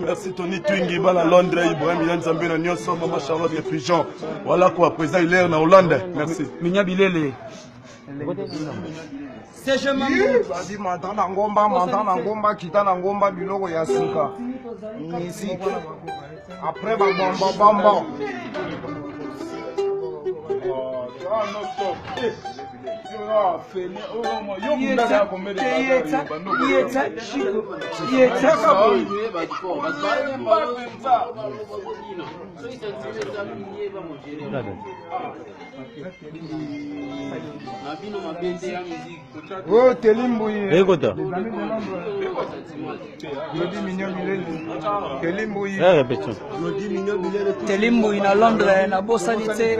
Merci Tony Twingi bana Londres Ibrahim Yann Zambé na nyonso mama Charlotte et Pigeon. Voilà quoi président il est en Hollande. Merci. Minya Bilele. C'est je m'en vas-y matana ngomba kitana ngomba biloko ya sika. Musique. Après bamba. Oh, Telimbuyi. Écoute. Telimbuyi na Londres na bosanité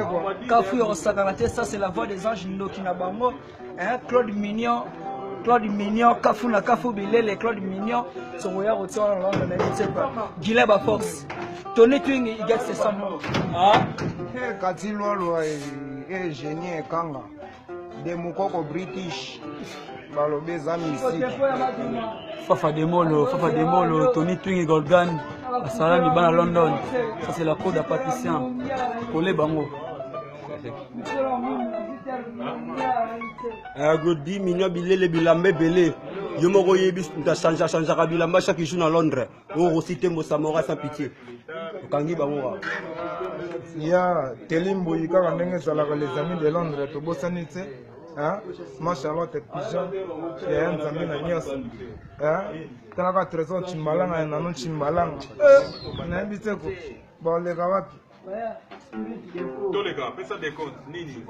kafu yo sakanate, ça c'est la voix des anges ndoki na bango. Hein, Claude Mignon, kafu na kafu bilele Claude Mignon, soya retour en Londres na Tsepa. Gileba Fox. Tony Twingi il gagne ses 100 mots. Ah, Katilolo et génie kanga. De mukoko British. Balobeza musique. Fafa Demolo, Tony Twingi Golgan, Salami Bana London. Ça c'est la cour de Patricien. Colé Bango. Agodi Mignon Bilele Bilambe Belé. Yomoro Yebis nta changera bilamba chaque jour à Londres. On recite Mosamora sans pitié. Kangi Bango. Ya Telimbuyi kaka ndenge zalaka les amis de Londres to bosanité. Hein? Ma Charlotte et Pigeon. Ya Nzambe na nyonso. Hein? Talaka trésor Chimbalanga na non Chimbalanga. Na biteko. Ba le gawapi. Tous les gars, fais ça des comptes. Nini.